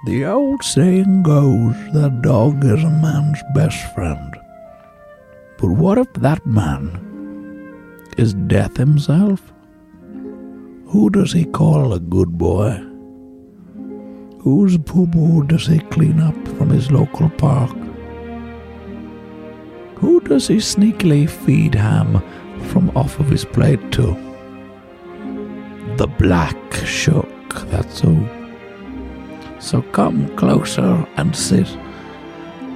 The old saying goes that a dog is a man's best friend. But what if that man is death himself? Who does he call a good boy? Whose poo-poo does he clean up from his local park? Who does he sneakily feed ham from off of his plate to? The Black Shuck, that's who. So come closer and sit.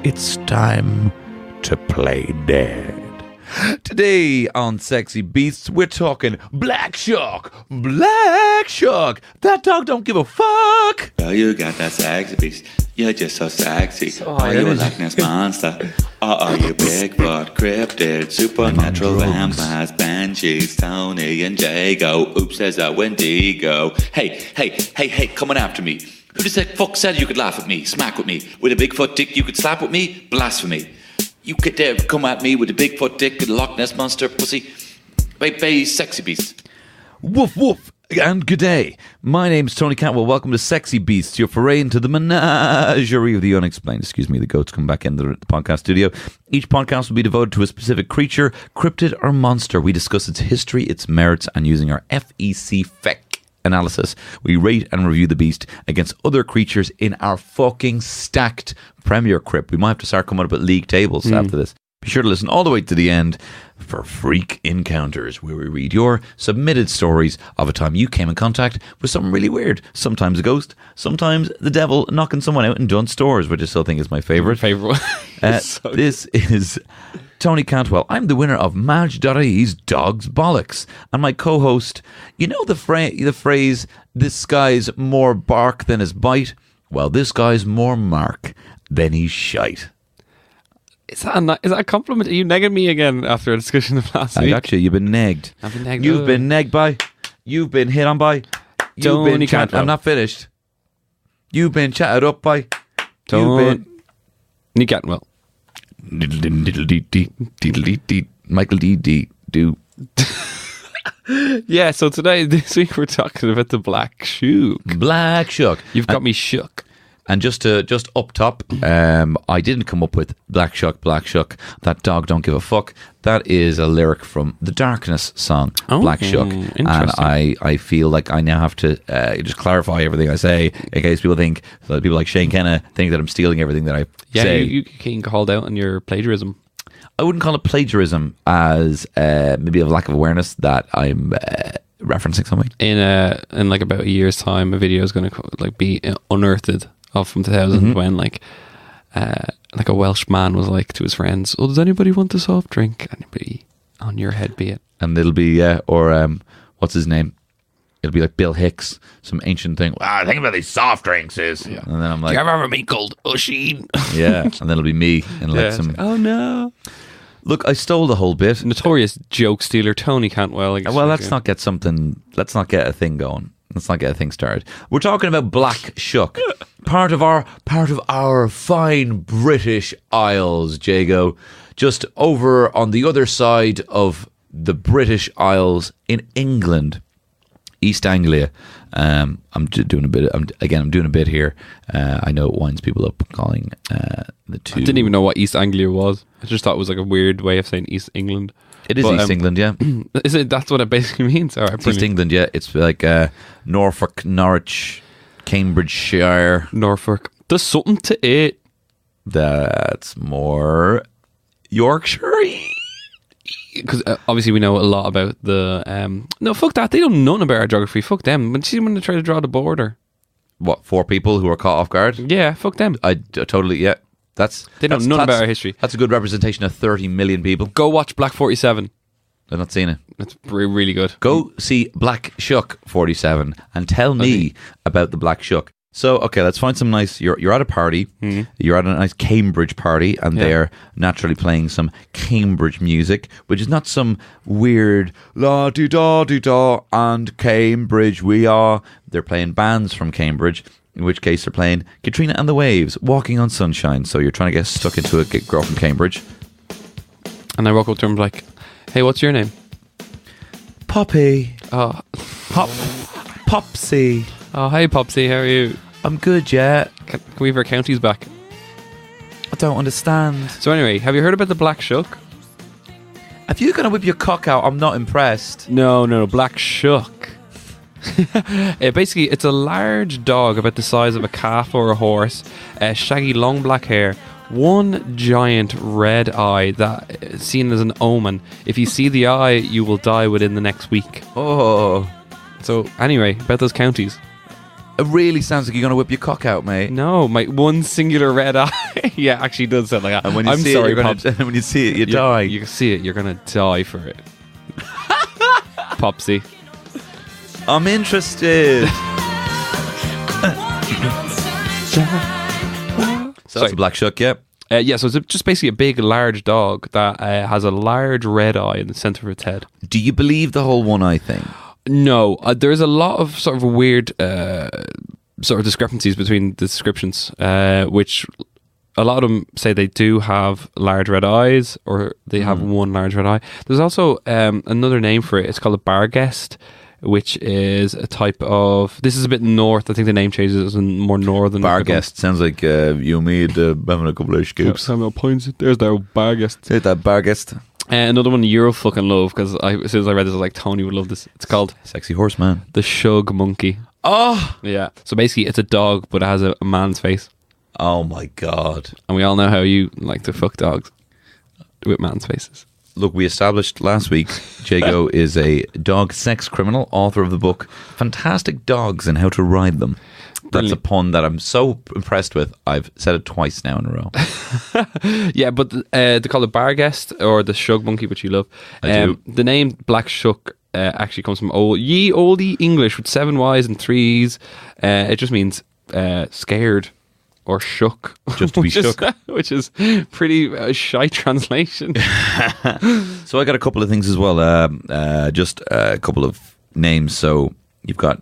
It's time to play dead. Today on Sexy Beasts, we're talking Black Shuck. Black Shuck. That dog don't give a fuck. Oh, you got that sexy beast. You're just so sexy. Are you a Loch Ness monster? Or are you Bigfoot, cryptid, supernatural vampires, banshees, Tony and Jago? Oops, there's a Wendigo. Hey, coming after me. Who the fuck said you could laugh at me, smack with me? With a Bigfoot dick you could slap with me? Blasphemy. You could dare come at me with a Bigfoot dick with a Loch Ness monster pussy? Bay sexy beast. Woof woof and good day. My name's Tony Cantwell. Welcome to Sexy Beasts, your foray into the menagerie of the unexplained. Excuse me, the goats come back into the podcast studio. Each podcast will be devoted to a specific creature, cryptid or monster. We discuss its history, its merits, and using our FEC analysis, we rate and review the beast against other creatures in our fucking stacked Premier Crypt. We might have to start coming up at league tables after this. Be sure to listen all the way to the end for Freak Encounters, where we read your submitted stories of a time you came in contact with something really weird. Sometimes a ghost, sometimes the devil knocking someone out in Dunn Stores, which I still think is my favourite. This is Tony Cantwell. I'm the winner of Madge.ie's Dog's Bollocks. And my co-host, you know the phrase, this guy's more bark than his bite? Well, this guy's more mark than he's shite. Is that a compliment? Are you negging me again after a discussion of last week? I got you. You've been negged. I've been negged. You've been negged by. You've been hit on by. You've been chatted. I'm not finished. You've been chatted up by. Tony Cantwell. Michael D. Do. Yeah, so this week we're talking about the Black Shuck. Black Shuck. You've got me shook. And just up top, I didn't come up with Black Shuck, that dog don't give a fuck. That is a lyric from the Darkness song, Black Shuck. And I feel like I now have to just clarify everything I say in case people think, so people like Shane Kenna think that I'm stealing everything that I say. Yeah, you getting called out on your plagiarism. I wouldn't call it plagiarism, as maybe a lack of awareness that I'm referencing something. In like about a year's time, a video is going to be unearthed from 2000 when like a Welsh man was like to his friends, "Oh, does anybody want a soft drink?" Anybody on your head be it? And it'll be what's his name? It'll be like Bill Hicks, some ancient thing. Wow, think about these soft drinks is. Yeah. And then I'm like, "Do you ever have a meat called Oisin?" Yeah, and then it'll be me and like some. Oh no! Look, I stole the whole bit. Notorious joke stealer Tony Cantwell. Well, let's not get a thing going. Let's not get a thing started. We're talking about Black Shuck, part of our fine British Isles, Jago, just over on the other side of the British Isles in England, East Anglia. I'm doing a bit here. I know it winds people up calling the two. I didn't even know what East Anglia was. I just thought it was like a weird way of saying East England. It is East England, yeah. Is it? That's what it basically means. All right, East England, yeah. It's like Norfolk, Norwich, Cambridgeshire. Norfolk. There's something to it. That's more Yorkshire. Because obviously we know a lot about the... no, fuck that. They don't know nothing about our geography. Fuck them. When they try to draw the border. What, 4 people who are caught off guard? Yeah, fuck them. I totally, yeah. They know nothing about our history. That's a good representation of 30 million people. Go watch Black 47. I've not seen it. It's really good. Go see Black Shuck 47 and tell me about the Black Shuck. So, okay, let's find some nice... You're at a party. Mm-hmm. You're at a nice Cambridge party, and they're naturally playing some Cambridge music, which is not some weird la-di-da-di-da and Cambridge we are. They're playing bands from Cambridge, in which case they're playing Katrina and the Waves, Walking on Sunshine. So you're trying to get stuck into a girl from Cambridge. And I walk up to him like, "Hey, what's your name?" Poppy. Oh. Popsy. Oh, hey, Popsy, how are you? I'm good, yeah. Can we have our counties back? I don't understand. So anyway, have you heard about the Black Shuck? If you're going to whip your cock out, I'm not impressed. No, Black Shuck. Basically, it's a large dog about the size of a calf or a horse, shaggy long black hair, one giant red eye that is seen as an omen. If you see the eye, you will die within the next week. Oh. So anyway, about those counties. It really sounds like you're going to whip your cock out, mate. No, my one singular red eye. Yeah, actually does sound like that. And when you I'm see sorry, it, Pops. when you see it, you die. You see it, you're going to die for it. Popsy. I'm interested. So that's a Black Shuck, yeah. Yeah, so it's just basically a big, large dog that has a large red eye in the centre of its head. Do you believe the whole one eye thing? No, there's a lot of sort of weird sort of discrepancies between the descriptions, which a lot of them say they do have large red eyes or they have one large red eye. There's also another name for it. It's called a barghest, which is a type of... This is a bit north. I think the name changes in more northern... Barghest. Sounds like you and me having a couple of scoops. Samuel points. There's their barghest. There's that barghest. Another one you'll fucking love, because as soon as I read this, I was like, Tony would love this. It's called Sexy Horseman. the Shug Monkey. Oh! Yeah. So basically, it's a dog, but it has a man's face. Oh my God. And we all know how you like to fuck dogs with man's faces. Look, we established last week Jago is a dog sex criminal, author of the book Fantastic Dogs and How to Ride Them. That's a pun that I'm so impressed with. I've said it twice now in a row. Yeah, but they call it barghest or the Shug Monkey, which you love. I do. The name Black Shuck actually comes from oldie English with 7 Y's and 3 E's. It just means scared or shook. Just to be shook. Which is pretty shy translation. So I got a couple of things as well. Just a couple of names. So you've got,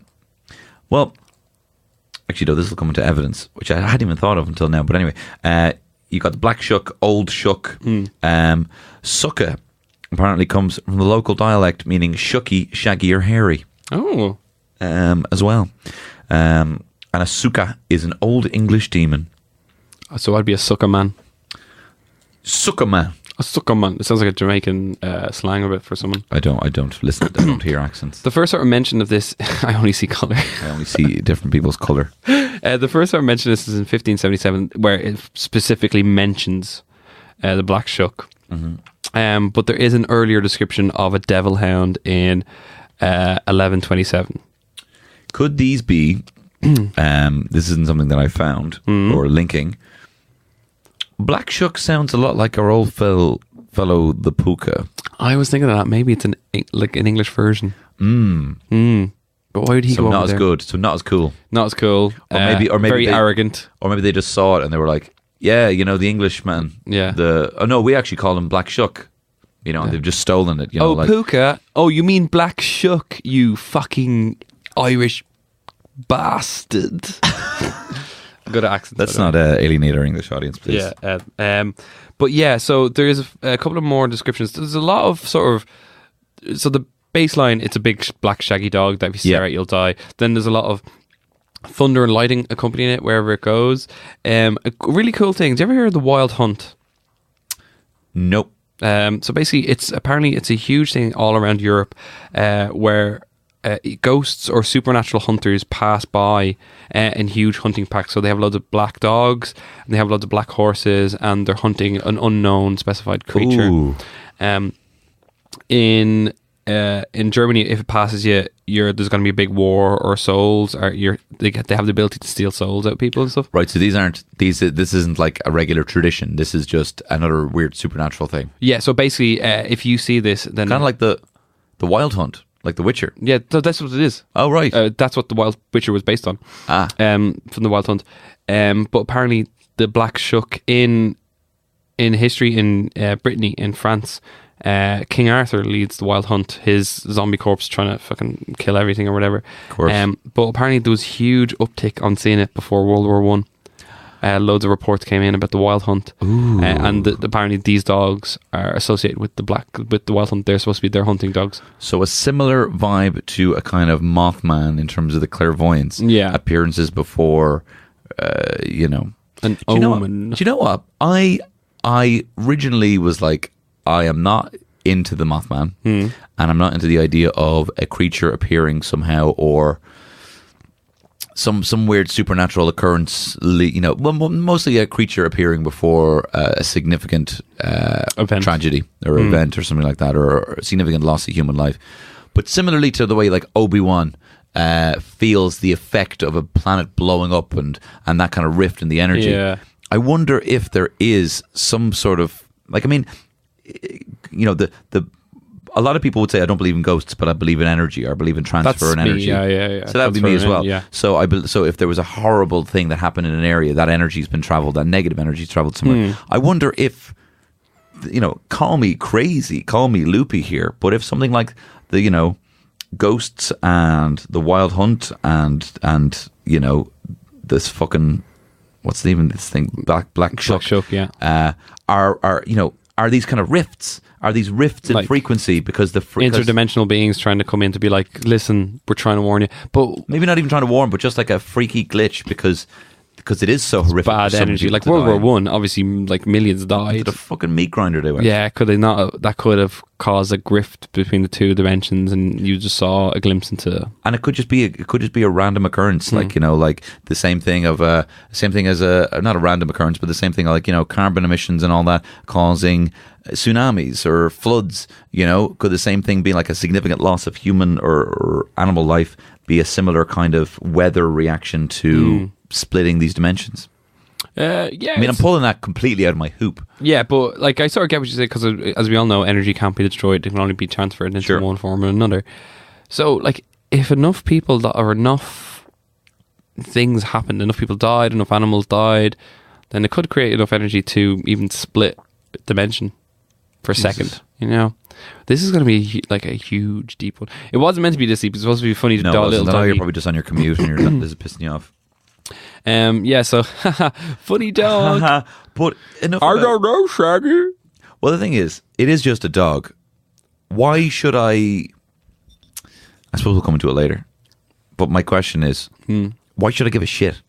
well, actually, no, this will come into evidence, which I hadn't even thought of until now. But anyway, you got the Black Shuck, Old Shuck. Sucka apparently comes from the local dialect meaning shucky, shaggy, or hairy. Oh. As well. And a suka is an old English demon. So I'd be a sucker man. Suka man. A sucker man. It sounds like a Jamaican slang of it for someone. I don't listen. I don't hear accents. The first sort of mention of this, I only see colour. I only see different people's colour. The first sort of mention of this is in 1577, where it specifically mentions the Black Shuck. But there is an earlier description of a devil hound in 1127. Could these be? This isn't something that I found or linking. Black Shuck sounds a lot like our old fellow the puka. I was thinking of that. Maybe it's an English version. But why would he go over not as there? good? So not as cool. Not as cool. Or maybe very they, arrogant. Or maybe they just saw it and they were like, "Yeah, you know, the Englishman." Yeah. No, we actually call him Black Shuck. You know, and they've just stolen it. You know, puka. Oh, you mean Black Shuck? You fucking Irish bastard. Good accent. Let's not alienate our English audience, please. Yeah. But yeah, so there's a couple of more descriptions. There's a lot of sort of... So the baseline, it's a big black shaggy dog that if you stare at, you'll die. Then there's a lot of thunder and lightning accompanying it wherever it goes. A really cool thing. Do you ever hear of the Wild Hunt? Nope. So basically, it's a huge thing all around Europe where... ghosts or supernatural hunters pass by in huge hunting packs. So they have loads of black dogs and they have loads of black horses and they're hunting an unknown specified creature. Ooh. In Germany, if it passes you, there's going to be a big war or souls. Or they have the ability to steal souls out of people and stuff. Right. So this isn't like a regular tradition. This is just another weird supernatural thing. Yeah. So basically, if you see this, then kind of like the Wild Hunt. Like The Witcher. Yeah, that's what it is. Oh, right. That's what the Wild Witcher was based on. From the Wild Hunt. But apparently the Black Shuck in history in Brittany, in France, King Arthur leads the Wild Hunt, his zombie corpse trying to fucking kill everything or whatever. Of course. But apparently there was huge uptick on seeing it before World War One. Loads of reports came in about the Wild Hunt, and apparently these dogs are associated with the Wild Hunt. They're supposed to be their hunting dogs. So a similar vibe to a kind of Mothman in terms of the clairvoyance. Yeah. Appearances before An Do you know omen. what? Do you know what? I originally was like, I am not into the Mothman, and I'm not into the idea of a creature appearing somehow or some weird supernatural occurrence. Mostly a creature appearing before a significant tragedy or event or something like that, or a significant loss of human life. But similarly to the way like Obi-Wan feels the effect of a planet blowing up and that kind of rift in the energy. Yeah. I wonder if there is some sort of a lot of people would say I don't believe in ghosts, but I believe in energy, or I believe in transfer and energy. Yeah. So that would be me as well. Yeah. So so if there was a horrible thing that happened in an area, that energy's been traveled, that negative energy's traveled somewhere. I wonder if, call me crazy, call me loopy here, but if something like the ghosts and the wild hunt and this fucking, what's the name of this thing, black shuck, yeah, are these kind of rifts? Are these rifts in Like frequency because interdimensional beings trying to come in to be like, listen, we're trying to warn you, but maybe not even trying to warn, but just like a freaky glitch because it is so horrific. Bad energy, like World War One. Obviously, like millions died. The fucking meat grinder they went. Yeah, could they not? That could have caused a grift between the two dimensions, and you just saw a glimpse into. And it could just be a random occurrence, like like the same thing as not a random occurrence, but the same thing like carbon emissions and all that causing tsunamis or floods. Could the same thing be like a significant loss of human or animal life be a similar kind of weather reaction to splitting these dimensions? Yeah, I mean, I'm pulling that completely out of my hoop. Yeah, but like I sort of get what you say, because as we all know, energy can't be destroyed; it can only be transferred into one form or another. So, like, if enough people or enough things happened, enough people died, enough animals died, then it could create enough energy to even split dimension for a second. This is going to be like a huge deep one. It wasn't meant to be this deep. It's supposed to be funny to No, do a little. No, you're probably just on your commute and this is pissing you off. Yeah, so funny dog. But enough. I don't know, Shaggy. Well, the thing is, it is just a dog. Why should I suppose we'll come into it later. But my question is, why should I give a shit?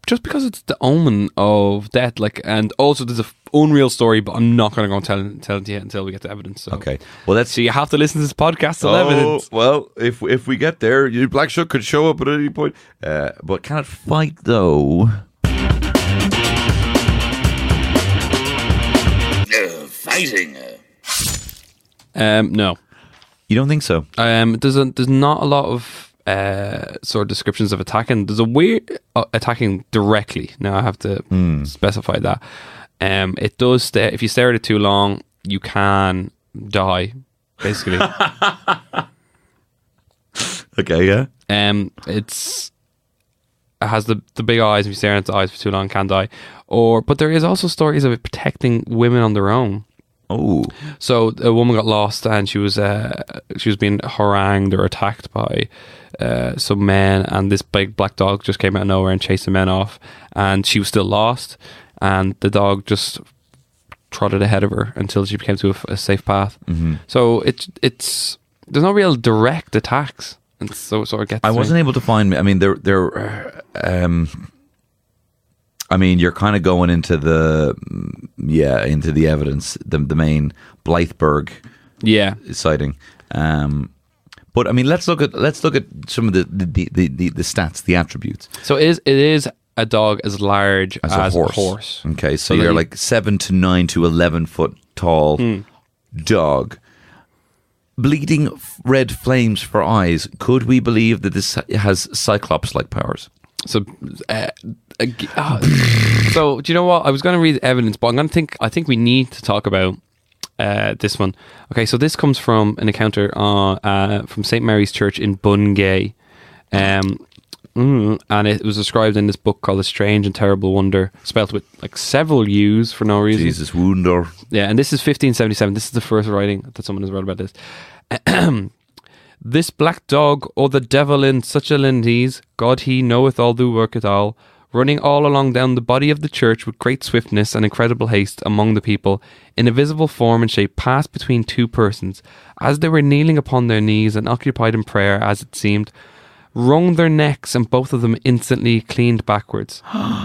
Just because it's the omen of death, and also there's a unreal story, but I'm not going to go and tell it to you until we get to evidence. So. Okay, well So you have to listen to this podcast till evidence. Well, if we get there, Black Shuck could show up at any point. But can it fight though? Fighting. No, You don't think so? there's not a lot of sort of descriptions of attacking. There's a weird attacking directly. Now I have to specify that. It does stay. If you stare at it too long, you can die, basically. Okay, yeah. It has the big eyes. If you stare at its eyes for too long, can die. But there is also stories of it protecting women on their own. Oh, so a woman got lost and she was being harangued or attacked by some men, and this big black dog just came out of nowhere and chased the men off, and she was still lost, and the dog just trotted ahead of her until she came to a safe path. So it's there's no real direct attacks, and so it sort of gets. I wasn't able to find. I mean, I mean, you're kind of going into the evidence, the main Blytheberg sighting. But I mean, let's look at some of the stats, the attributes. So it is a dog as large as a horse. Okay, so you're like 7 to 9 to 11 foot tall dog. Bleeding red flames for eyes. Could we believe that this has Cyclops-like powers? So, so do you know what? I was going to read evidence, but I think we need to talk about this one. Okay, so this comes from an encounter from St. Mary's Church in Bungay, and it was described in this book called A Strange and Terrible Wonder, spelt with like several U's for no reason. Jesus, Wunder. Yeah, and this is 1577. This is the first writing that someone has wrote about this. This black dog, or the devil in such a lindes, God he knoweth all do work it all, running all along down the body of the church with great swiftness and incredible haste among the people, in a visible form and shape passed between two persons, as they were kneeling upon their knees and occupied in prayer, as it seemed. wrung their necks, and both of them instantly cleaned backwards.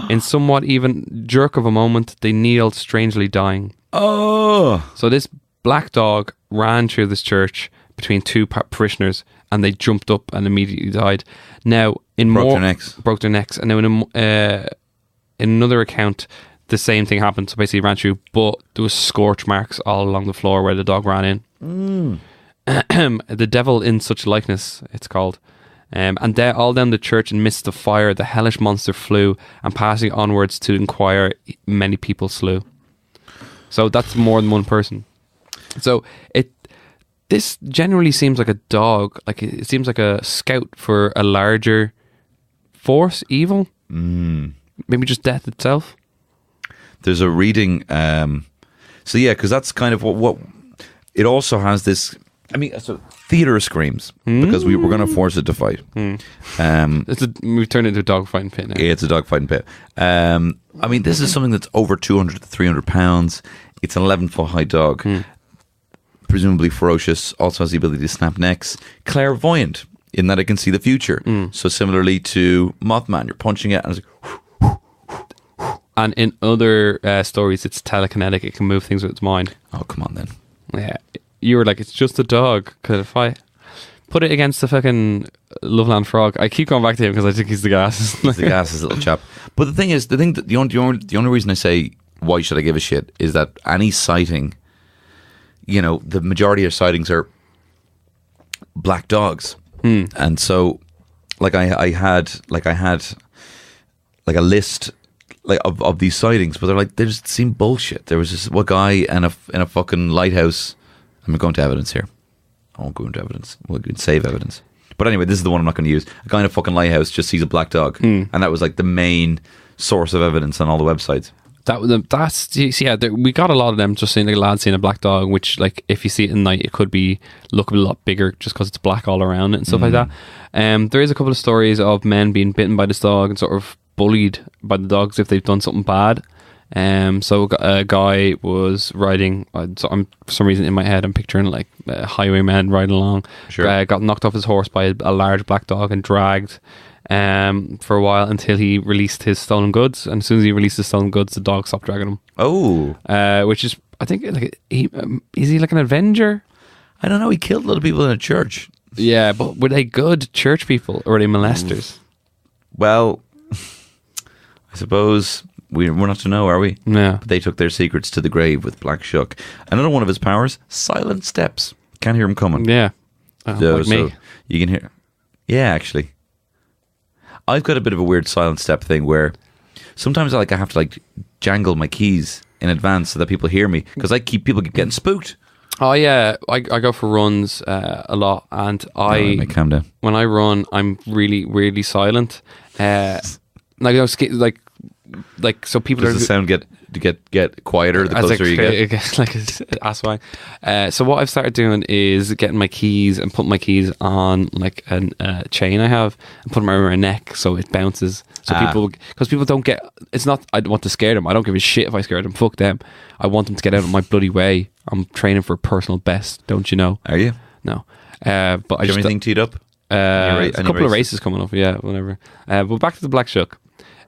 In somewhat even jerk of a moment, they kneeled, strangely dying. Oh! So this black dog ran through this church between two parishioners, and they jumped up and immediately died. Now, broke their necks. And now in another account, the same thing happened. So basically, he ran through, but there was scorch marks all along the floor where the dog ran in. The devil in such likeness, it's called. And all down the church in midst of fire, the hellish monster flew, and passing onwards to inquire, many people slew. So that's more than one person. So this generally seems like a dog, like it seems like a scout for a larger force, evil. Maybe just death itself. There's a reading. So yeah, because that's kind of what it also has this. I mean, so theater screams because we were going to force it to fight. We've turned it into a dog fighting pit now. Yeah, it's a dog fighting pit. I mean, this is something that's over 200 to 300 pounds. It's an 11-foot high dog, presumably ferocious. Also has the ability to snap necks. Clairvoyant in that it can see the future. So similarly to Mothman, you're punching it and it's like. And in other stories, it's telekinetic. It can move things with its mind. Oh, come on then. Yeah. You were like, it's just a dog. Could if I put it against the fucking Loveland Frog? I keep going back to him because I think he's the gas. He's the gas, little chap. But the thing is, the only reason I say why should I give a shit is that any sighting, the majority of sightings are black dogs, and so I had a list of these sightings, but they just seem bullshit. There was this one guy in a fucking lighthouse. I'm going to evidence here. I won't go into evidence. We'll save evidence. But anyway, this is the one I'm not going to use. A guy in a fucking lighthouse just sees a black dog, and that was like the main source of evidence on all the websites. We got a lot of them just seeing a lad seeing a black dog, which like if you see it at night, it could look a lot bigger just because it's black all around it and stuff like that. There is a couple of stories of men being bitten by this dog and sort of bullied by the dogs if they've done something bad. So a guy was riding. For some reason in my head, I'm picturing like highwaymen riding along. Sure. Got knocked off his horse by a large black dog and dragged for a while until he released his stolen goods. And as soon as he released his stolen goods, the dog stopped dragging him. Oh, which is, I think, like is he like an avenger? I don't know. He killed a lot of people in a church. Yeah, but were they good church people or were they molesters? Well, I suppose. We're not to know, are we? Yeah. But they took their secrets to the grave with Black Shuck. Another one of his powers, silent steps. Can't hear him coming. Yeah. So me. You can hear. Yeah, actually. I've got a bit of a weird silent step thing where sometimes I have to jangle my keys in advance so that people hear me because people keep getting spooked. Oh yeah, I go for runs a lot, and calm down. When I run, I'm really, really silent. So people Does the sound get quieter the closer you get? Like ass wine. So what I've started doing is getting my keys and putting my keys on like a chain I have and putting them around my neck so it bounces. So people don't get. It's not. I want to scare them. I don't give a shit if I scare them. Fuck them. I want them to get out of my bloody way. I'm training for personal best. Don't you know? Are you? No. But Do you have anything teed up? A couple of races coming up. Yeah, whatever. But back to the Black Shuck.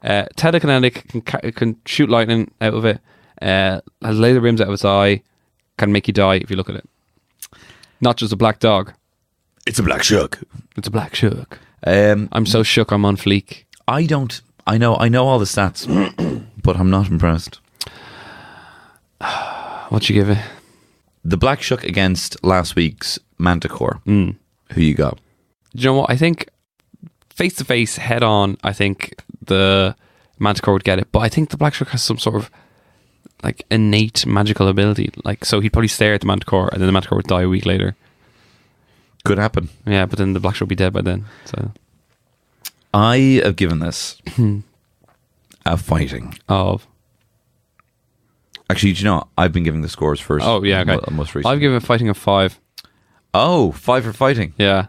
Telekinetic, can shoot lightning out of it, has laser beams out of its eye, can make you die if you look at it. Not just a black dog. It's a Black Shuck. It's a Black Shuck. I'm so shook I'm on fleek. I know all the stats, but I'm not impressed. What'd you give it? The Black Shuck against last week's Manticore. Who you got? Do you know what? I think face to face, head on, I think the Manticore would get it, but I think the Black Shuck has some sort of like innate magical ability. Like, so he'd probably stare at the Manticore, and then the Manticore would die a week later. Could happen. Yeah, but then the Black Shuck would be dead by then. So I have given this a fighting of. Actually, do you know, I've been giving the scores first. Oh yeah, okay. Most recently. I've given fighting a 5. Oh, 5 for fighting. Yeah,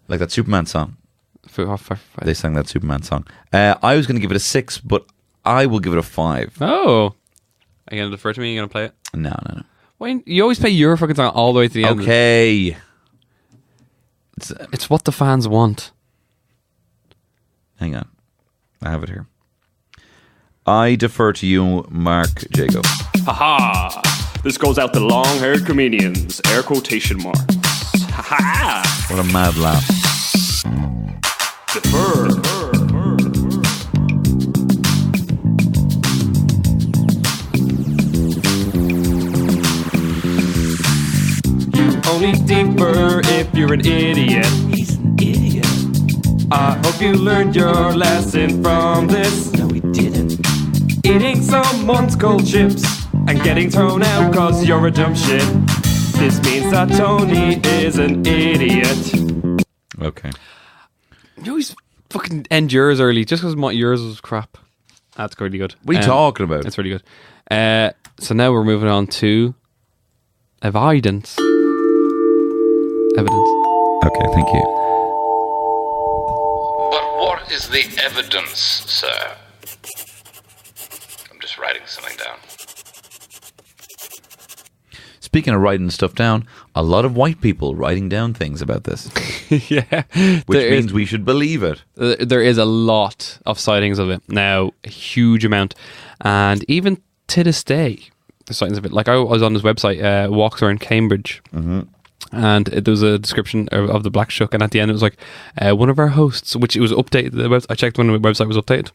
like that Superman song. Five. They sang that Superman song. I was going to give it a 6, but I will give it a 5. Oh, are you going to defer to me? Are you going to play it? No. Why you always play your fucking song all the way to the end? Okay. It's what the fans want. Hang on. I have it here. I defer to you, Mark Jago. Haha! This goes out to long-haired comedians. Air quotation marks. Ha-ha! What a mad laugh. Defer. Only deeper if you're an idiot. He's an idiot. I hope you learned your lesson from this. No, he didn't. Eating someone's cold chips and getting thrown out cause you're a dumb shit. This means that Tony is an idiot. Okay. You always fucking end yours early just because yours was crap. That's really good. What are you talking about? It's really good. So now we're moving on to evidence. Okay, thank you. But what is the evidence, sir? I'm just writing something down. Speaking of writing stuff down, a lot of white people writing down things about this, Yeah. which means we should believe it. There is a lot of sightings of it now, a huge amount. And even to this day, there's sightings of it. Like I was on his website, Walks Around Cambridge. Mm-hmm. And there was a description of the Black Shuck, and at the end it was like one of our hosts, which it was updated. I checked when the website was updated.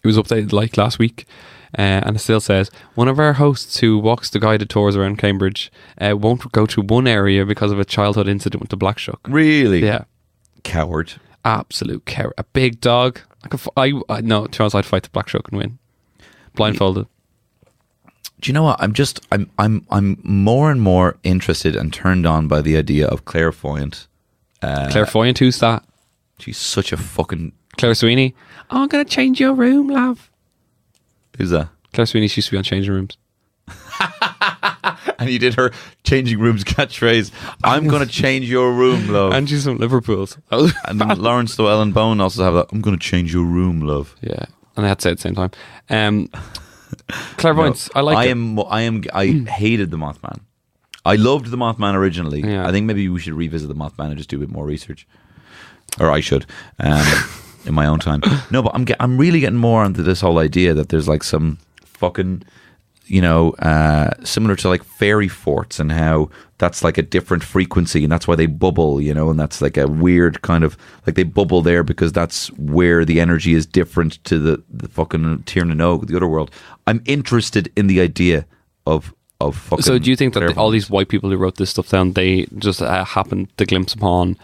It was updated like last week, and it still says one of our hosts who walks the guided tours around Cambridge won't go to one area because of a childhood incident with the Black Shuck. Really? Yeah, Coward. absolute coward. A big dog. No, to be honest, I'd fight the Black Shuck and win, blindfolded. Do you know what? I'm more and more interested and turned on by the idea of clairvoyant. Clairvoyant, who's that? She's such a fucking... Claire Sweeney. Oh, I'm gonna change your room, love. Who's that? Claire Sweeney used to be on Changing Rooms. And you did her changing rooms catchphase. I'm going to change your room, love. And she's from Liverpool's. And then Lawrence Llewellyn Bone also have that. I'm going to change your room, love. Yeah, and I had to say it at the same time. Clairvoyance, No, I like I hated the Mothman. I loved the Mothman originally. Yeah. I think maybe we should revisit the Mothman and just do a bit more research, or I should, in my own time. No, but I'm really getting more into this whole idea that there's like some fucking, similar to like fairy forts, and how that's like a different frequency, and that's why they bubble, and that's like a weird kind of like they bubble there because that's where the energy is different to the fucking Tir na Nog, the other world. I'm interested in the idea of fucking. So do you think that all clairvoyance. these white people who wrote this stuff down, they just happened to glimpse upon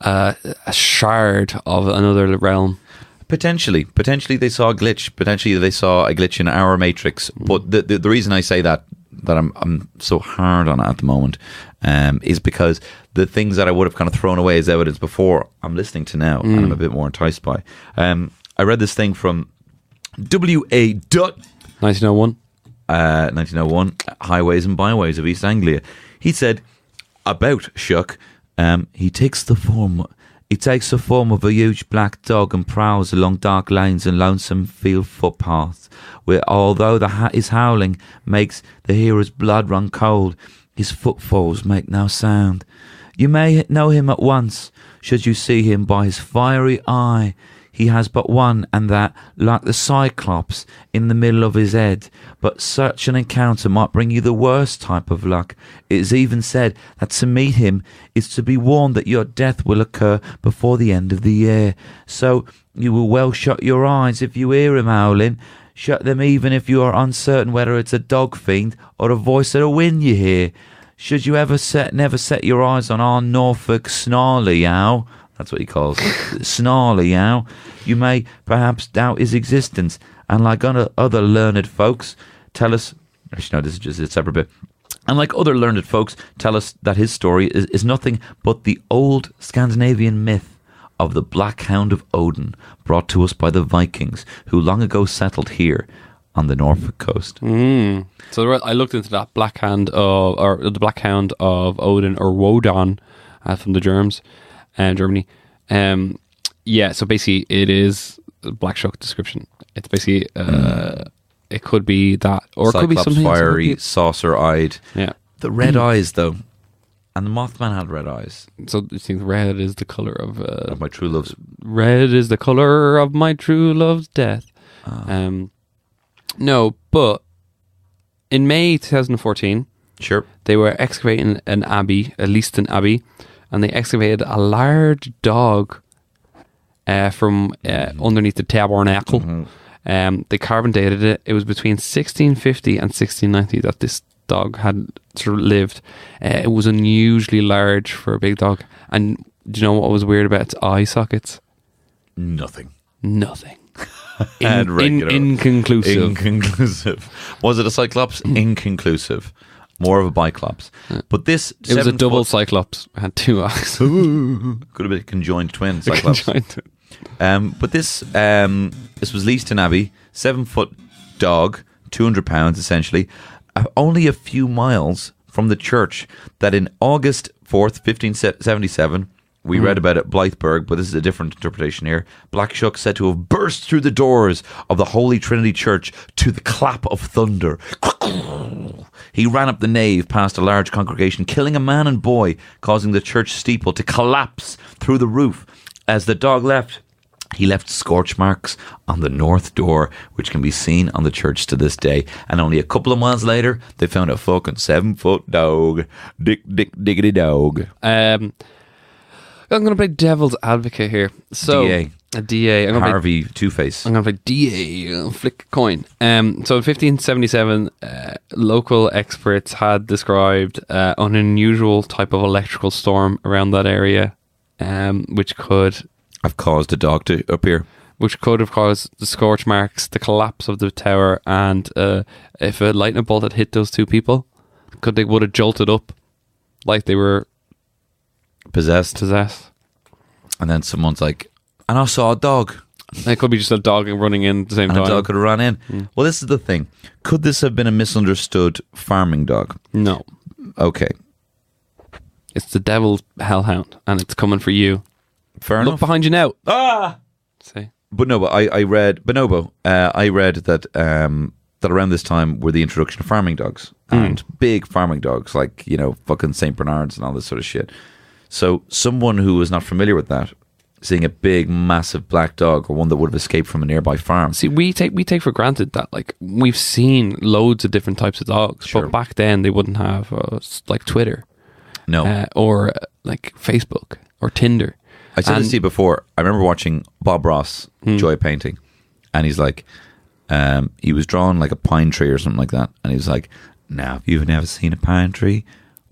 a shard of another realm? Potentially they saw a glitch. Potentially they saw a glitch in our matrix. But the reason I say that I'm so hard on it at the moment is because the things that I would have kind of thrown away as evidence before, I'm listening to now, and I'm a bit more enticed by. I read this thing from W.A. Dutt, 1901. 1901, Highways and Byways of East Anglia. He said about Shuck, he takes the form of a huge black dog and prowls along dark lanes and lonesome field footpaths, where although his howling makes the hearer's blood run cold, his footfalls make no sound. You may know him at once, should you see him by his fiery eye. He has but one, and that, like the Cyclops, in the middle of his head. But such an encounter might bring you the worst type of luck. It is even said that to meet him is to be warned that your death will occur before the end of the year. So you will well shut your eyes if you hear him howling. Shut them even if you are uncertain whether it's a dog fiend or the voice of the wind you hear. Should you never set your eyes on our Norfolk Snarly Owl, that's what he calls it, Snarly Owl, you may perhaps doubt his existence, and like other learned folks tell us, actually no, this is just a separate bit, and like other learned folks tell us that his story is nothing but the old Scandinavian myth of the Black Hound of Odin, brought to us by the Vikings, who long ago settled here on the Norfolk coast. So I looked into that Black Hound or the Black Hound of Odin, or Wodan, from the Germs, Germany. So basically it is a Black Shuck description. It's basically it could be that, or it could be Cyclops, something fiery, saucer-eyed. Yeah. The red eyes, though. And the Mothman had red eyes. So you think red is the color of My true love's. red is the color of my true love's death. No, but in May 2014, Sure. they were excavating an abbey, at least an abbey, and they excavated a large dog from underneath the tabernacle. They carbon dated it. It was between 1650 and 1690 that this dog had sort of lived. It was unusually large for a big dog. And do you know what was weird about its eye sockets? Nothing. Nothing. Inconclusive. Inconclusive. Was it a Cyclops? Inconclusive. More of a Biclops. It was It was a double Cyclops. It had two eyes. Could have been a conjoined twin Cyclops. But this was Leaston Abbey, 7-foot dog, 200 pounds essentially, only a few miles from the church that in August 4th, 1577, we read about it, Blytheburg, but this is a different interpretation here. Black Shuck said to have burst through the doors of the Holy Trinity Church to the clap of thunder. He ran up the nave past a large congregation, killing a man and boy, causing the church steeple to collapse through the roof. As the dog left, he left scorch marks on the north door, which can be seen on the church to this day. And only a couple of miles later, they found a fucking 7-foot dog. Diggity dog. I'm going to play devil's advocate here. So, DA. A DA. I'm gonna Harvey Two-Face. I'm going to play DA. Flick a coin. So in 1577, local experts had described an unusual type of electrical storm around that area, which could... I've caused a dog to appear. Which could have caused the scorch marks, the collapse of the tower, and if a lightning bolt had hit those two people, they would have jolted up like they were Possessed. And then someone's like, and I saw a dog. It could be just a dog running in at the same And time. a dog could have run in. Well, this is the thing. Could this have been a misunderstood farming dog? No. Okay. It's the devil's hellhound, and it's coming for you. Fair Look enough. behind you now. See? But no, but I read Bonobo. I read that that around this time were the introduction of farming dogs and big farming dogs, like, you know, fucking Saint Bernards and all this sort of shit. So someone who was not familiar with that, seeing a big, massive black dog or one that would have escaped from a nearby farm. See, we take for granted that, like, we've seen loads of different types of dogs, Sure. but back then they wouldn't have like Twitter, No. or like Facebook or Tinder. I said this to you before. I remember watching Bob Ross, Joy Painting, and he's like, he was drawing like a pine tree or something like that, and he was like, now, if you've never seen a pine tree,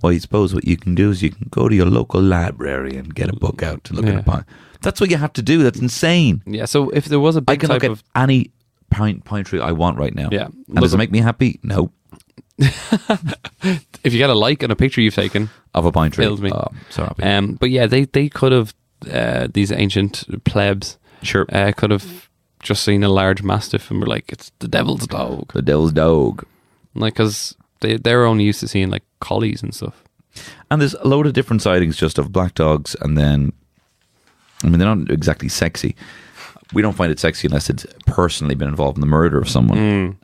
well, I suppose what you can do is you can go to your local library and get a book out to look at a pine. That's what you have to do. That's insane. Yeah, so if there was a I big can type look at of... any pine tree I want right now. Yeah. And does it make me happy? No. If you get a like on a picture you've taken... Of a pine tree. Kills me. Oh, so happy. But yeah, they could have, these ancient plebs, Sure. could have just seen a large mastiff and were like, it's the devil's dog. The devil's dog. Like, because they're only used to seeing like collies and stuff. And there's a load of different sightings just of black dogs, and then, I mean, they're not exactly sexy. We don't find it sexy unless it's personally been involved in the murder of someone.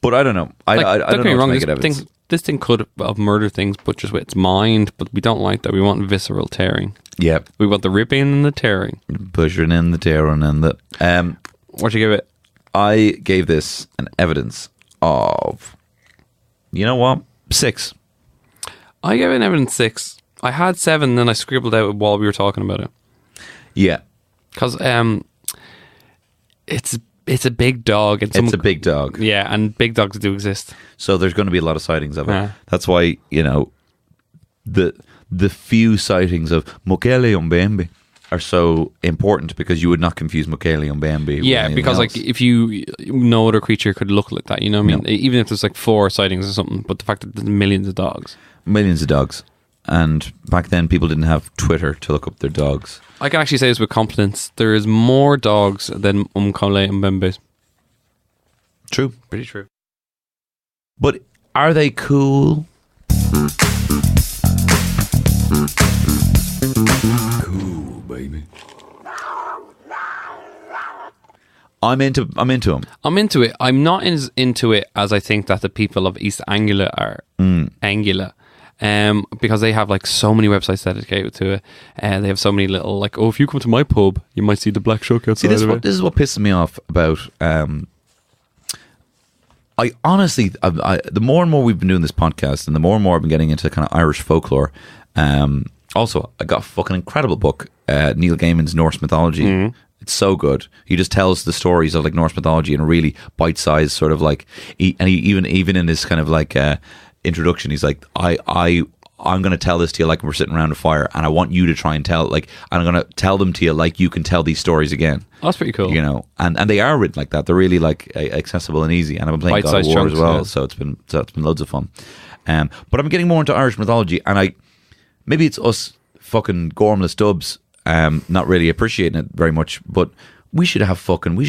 But I don't know. I don't get me know wrong, what to make it of. this thing could have murdered things, but just with its mind. But we don't like that. We want visceral tearing. Yeah. We want the ripping and the tearing. Pushing in the tearing and the... What'd you give it? I gave this an evidence of, you know what? 6. I gave it an evidence 6. I had 7, then I scribbled out while we were talking about it. Yeah. Because it's a big dog. And It's a big dog. Yeah, and big dogs do exist. So there's going to be a lot of sightings of it. Yeah. That's why, you know, the few sightings of Mokele Umbembe are so important, because you would not confuse Mokele Umbembe with Yeah, anything because else. like if no other creature could look like that, you know what I mean? No. Even if there's like 4 sightings or something, but the fact that there's millions of dogs. Millions of dogs. And back then people didn't have Twitter to look up their dogs. I can actually say this with confidence. There is more dogs than Umkole and Mbembes. True. Pretty true. But are they cool? Cool, baby. I'm into them. I'm into it. I'm not as into it as I think that the people of East Anglia are. Anglia. Because they have like so many websites dedicated to it, and they have so many little like, if you come to my pub, you might see the Black Shuck outside this of it. This is what pisses me off about. I honestly, the more and more we've been doing this podcast, and the more and more I've been getting into kind of Irish folklore. Also, I got a fucking incredible book, Neil Gaiman's Norse Mythology. It's so good. He just tells the stories of like Norse mythology in a really bite-sized sort of like, even in his kind of like introduction, he's like, I'm going to tell this to you like we're sitting around a fire, and I want you to try and tell, like, I'm going to tell them to you like you can tell these stories again. Oh, that's pretty cool. You know, and they are written like that. They're really like accessible and easy. And I've been playing God of War chunks, as well, yeah. so it's been loads of fun. But I'm getting more into Irish mythology, and maybe it's us fucking gormless dubs not really appreciating it very much, but we should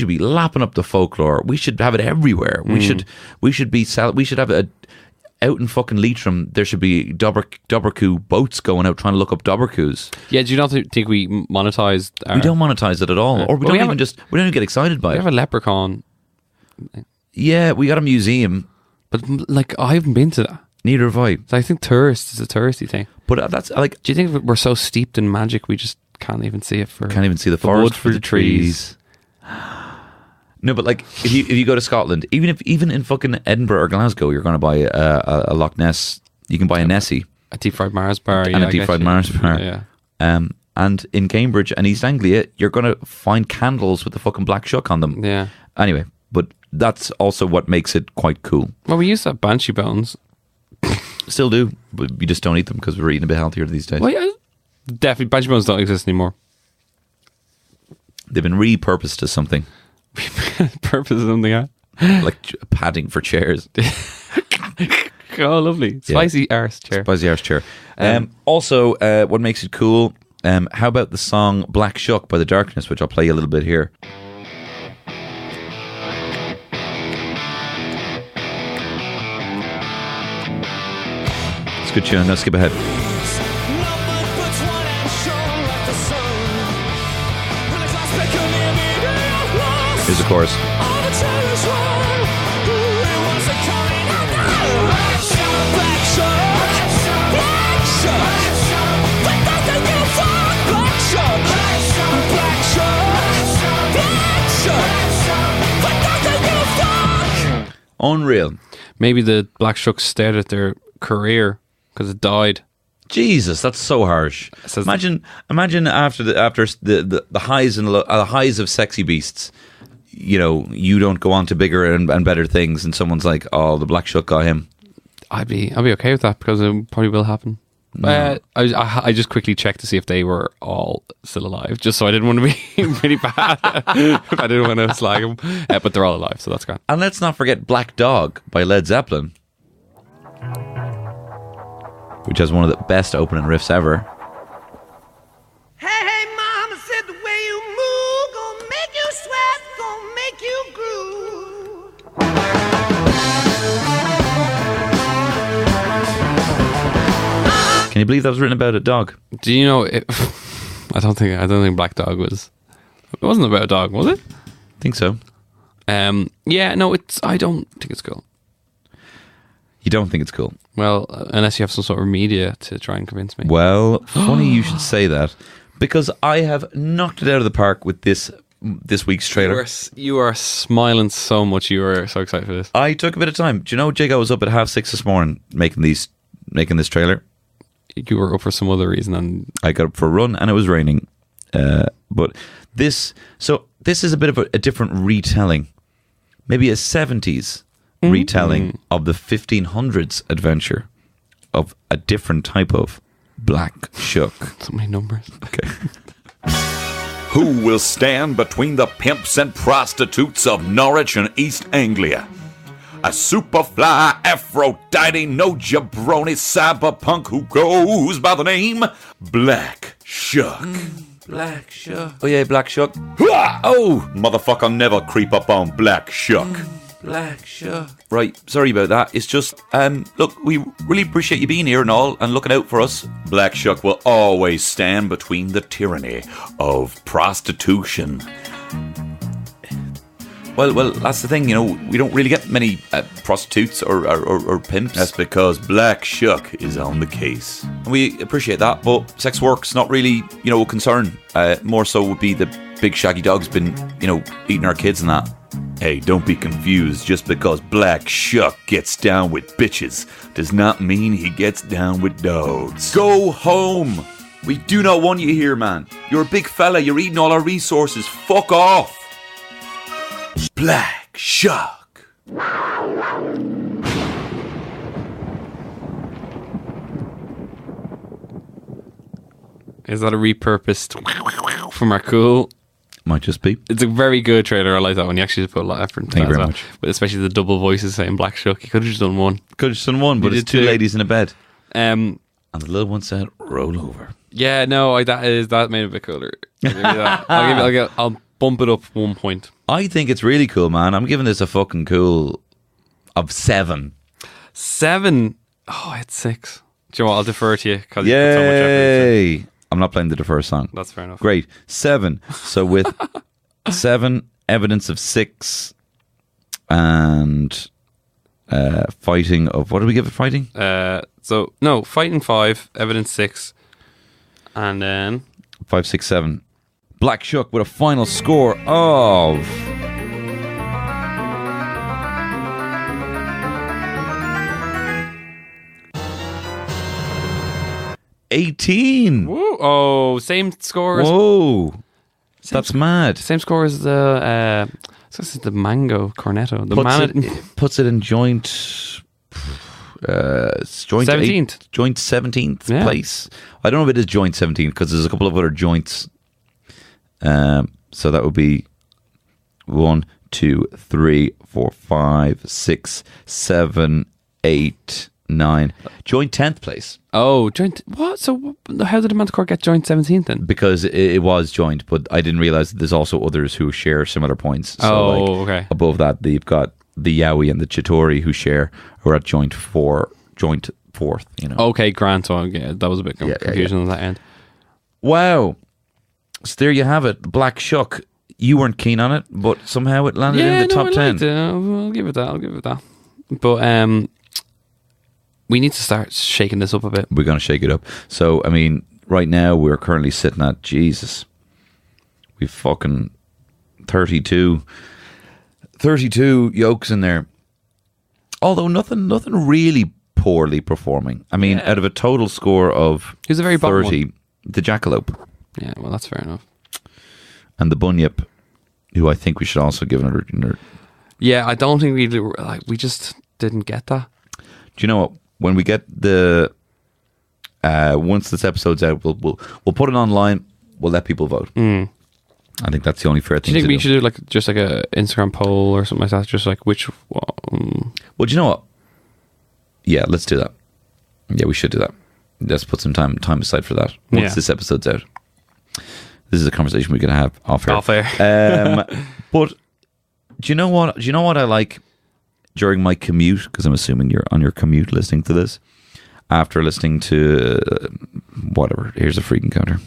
be lapping up the folklore. We should have it everywhere. We should have it out in fucking Leitrim. There should be Dobbercoo boats going out trying to look up Dobbercoos. Yeah, do you not think we monetise? We don't monetize it at all, or we don't even get excited by it. We have a leprechaun. Yeah, we got a museum, but like I haven't been to that. Neither have I. So I think tourists is a touristy thing. But that's like, do you think we're so steeped in magic we just can't even see it? Can't even see the forest for the trees. No, but like if you go to Scotland, even in fucking Edinburgh or Glasgow, you're going to buy a Loch Ness. You can buy a Nessie, a deep fried Mars bar, and a deep fried Mars bar. Yeah. And in Cambridge and East Anglia, you're going to find candles with the fucking Black Shuck on them. Yeah. Anyway, but that's also what makes it quite cool. Well, we used to have banshee bones. Still do, but we just don't eat them because we're eating a bit healthier these days. Well, yeah, definitely, banshee bones don't exist anymore. They've been repurposed as something. Purpose of something, yeah? Like padding for chairs. Oh, lovely. Spicy arse chair. Spicy arse chair. Also, what makes it cool, how about the song Black Shuck by The Darkness, which I'll play you a little bit here. It's a good tune. I'm going to skip ahead. Here's the chorus. Unreal. Maybe the Black Shuck stared at their career because it died. Jesus, that's so harsh. Imagine after the highs and the highs of Sexy Beasts, you know, you don't go on to bigger and better things, and someone's like, "Oh, the Black Shuck got him." I'd be okay with that because it probably will happen. No. I just quickly checked to see if they were all still alive, just so I didn't want to be really bad. If I didn't want to slag them, but they're all alive, so that's good. And let's not forget Black Dog by Led Zeppelin, which has one of the best opening riffs ever. Hey, mama said the way you move gonna make you sweat, gonna make you groove. Can you believe that was written about a dog? Do you know? I don't think Black Dog was. It wasn't about a dog, was it? I think so. Yeah, no, I don't think it's cool. You don't think it's cool? Well, unless you have some sort of media to try and convince me. Well, funny you should say that, because I have knocked it out of the park with this week's trailer. You are smiling so much. You are so excited for this. I took a bit of time. Do you know Jago was up at 6:30 this morning making this trailer? You were up for some other reason, and I got up for a run, and it was raining. But this is a bit of a different retelling, maybe a 70s retelling of the 1500s adventure of a different type of Black Shuck. So many numbers. Okay. Who will stand between the pimps and prostitutes of Norwich and East Anglia? A superfly Aphrodite, no jabroni cyberpunk who goes by the name Black Shuck. Black Shuck. Oh yeah, Black Shuck. Oh, motherfucker, never creep up on Black Shuck. Black Shuck. Right, sorry about that. It's just, look, we really appreciate you being here and all, and looking out for us. Black Shuck will always stand between the tyranny of prostitution Well, that's the thing. We don't really get many prostitutes or pimps. That's because Black Shuck is on the case. And we appreciate that, but sex work's not really, a concern. More so would be the big shaggy dog's been, eating our kids and that. Hey, don't be confused. Just because Black Shuck gets down with bitches does not mean he gets down with dogs. Go home. We do not want you here, man. You're a big fella. You're eating all our resources. Fuck off. Black Shuck. Is that a repurposed from our cool? Might just be. It's a very good trailer. I like that one. You actually put a lot of effort into Thank that you as very well. much. But especially the double voices saying Black Shuck. You could have just done one. Could have done one, but You it's did two two. ladies in a bed. Um, And the little one said, roll over. yeah, no, that made it a bit cooler. I'll give you that. I'll bump it up 1 point. I think it's really cool, man. I'm giving this a fucking cool of 7. 7. Oh, it's 6. Do you know what? I'll defer to you because you put so much effort into it. Yay! I'm not playing the defer song. That's fair enough. Great. 7. So with 7, evidence of 6, and fighting of, what do we give it, fighting? Fighting 5, evidence 6, and then 5, 6, 7. Black Shuck with a final score of 18. woo, oh, same score. Whoa. That's mad. Same score as the mango cornetto. Puts it in joint. It's joint 17th. Joint 17th Yeah. place. I don't know if it is joint 17th because there's a couple of other joints. So that would be 1, 2, 3, 4, 5, 6, 7, 8, 9. Joint 10th place. Oh, joint. What? So how did Amanda Court get joint 17th then? Because it was joint, but I didn't realise that there's also others who share similar points. So Okay. Above that, you've got the Yowie and the Chitori who are at joint 4th, Okay, Grant. So yeah, that was a bit confusion on that end. Wow. So there you have it. Black Shuck. You weren't keen on it, but somehow it landed in the top 10. I'll give it that. But we need to start shaking this up a bit. We're going to shake it up. So, I mean, right now we're currently sitting at, Jesus, we've fucking 32 yolks in there. Although nothing really poorly performing. I mean, out of a total score of Who's the very bottom 30, one? the jackalope. Yeah, well, that's fair enough. And the bunyip, who I think we should also give another. Yeah, I don't think we just didn't get that. Do you know what? When we get the once this episode's out, we'll put it online. We'll let people vote. I think that's the only fair Do thing you think to we do. should do like a Instagram poll or something like that? Just like which? Well, do you know what? Yeah, let's do that. Yeah, we should do that. Let's put some time aside for that once this episode's out. This is a conversation we can have off air. But do you know what? Do you know what I like during my commute? Because I'm assuming you're on your commute listening to this. After listening to whatever, here's a freak encounter.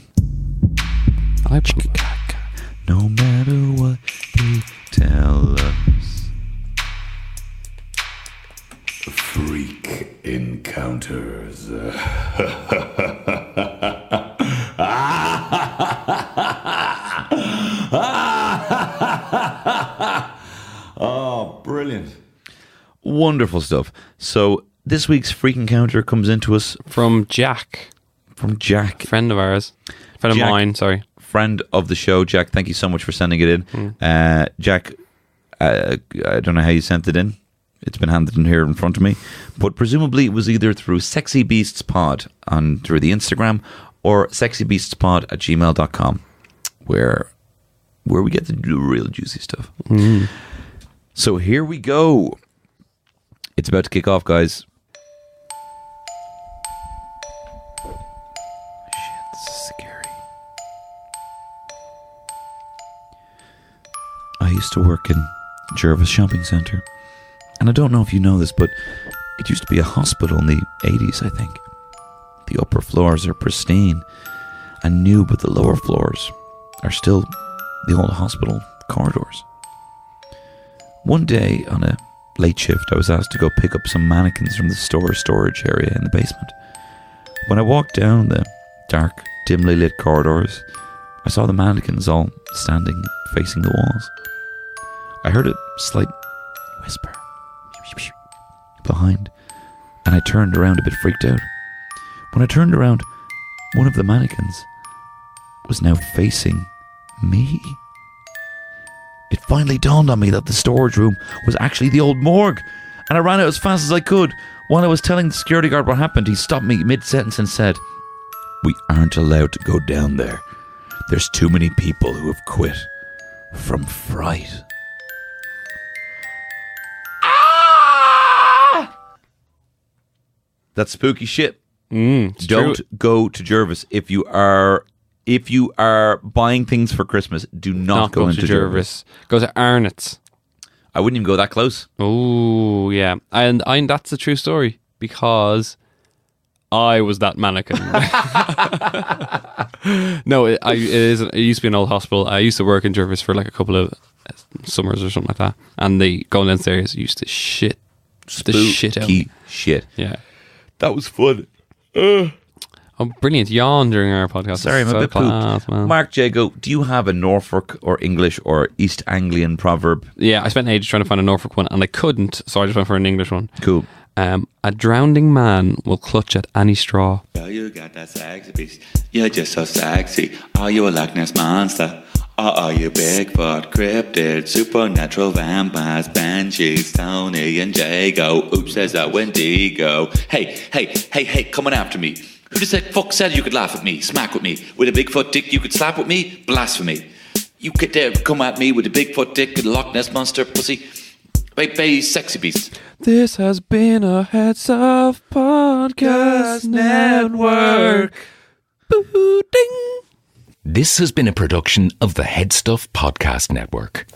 No matter what they tell us. Freak encounters. Oh, brilliant. Wonderful stuff. So this week's freak encounter comes into us from Jack, friend of ours, friend of mine. Sorry, friend of the show, Jack. Thank you so much for sending it in, Jack. I don't know how you sent it in. It's been handed in here in front of me, but presumably it was either through Sexy Beasts Pod on through the Instagram or sexybeastspod@gmail.com, where we get the real juicy stuff. So here we go. It's about to kick off, guys. Shit, this is scary. I used to work in Jervis Shopping Centre. And I don't know if you know this, but it used to be a hospital in the 80s, I think. The upper floors are pristine and new, but the lower floors are still the old hospital corridors. One day on a late shift, I was asked to go pick up some mannequins from the storage area in the basement. When I walked down the dark, dimly lit corridors, I saw the mannequins all standing facing the walls. I heard a slight whisper behind, and I turned around a bit freaked out. When I turned around, one of the mannequins was now facing me. It finally dawned on me that the storage room was actually the old morgue, and I ran out as fast as I could. While I was telling the security guard what happened, he stopped me mid-sentence and said, "We aren't allowed to go down there. There's too many people who have quit from fright." Ah! That's spooky shit. Don't go to Jervis if you are buying things for Christmas. Do not go into Jervis. Go to Arnott's. I wouldn't even go that close. Oh yeah, and that's a true story because I was that mannequin. No, it is. It used to be an old hospital. I used to work in Jervis for like a couple of summers or something like that, and the going downstairs used to shit the shit out. Shit. Yeah, that was fun. Oh, brilliant. Yawn during our podcast. Sorry, I'm a bit pooped. Man. Mark Jago, do you have a Norfolk or English or East Anglian proverb? Yeah, I spent ages trying to find a Norfolk one and I couldn't, so I just went for an English one. Cool. A drowning man will clutch at any straw. Oh, you got that sexy beast. You're just so sexy. Are you a Loch Ness monster? Or are you Bigfoot, cryptid, supernatural vampires, banshees, Tony and Jago? Oops, there's a Wendigo. Hey, coming after me. Who the fuck said you could laugh at me, smack with me? With a Bigfoot dick you could slap with me? Blasphemy. You could dare come at me with a Bigfoot dick and a Loch Ness monster pussy? Baby, sexy beast. This has been a Heads Off Podcast Network. Boo ding. This has been a production of the Head Stuff Podcast Network.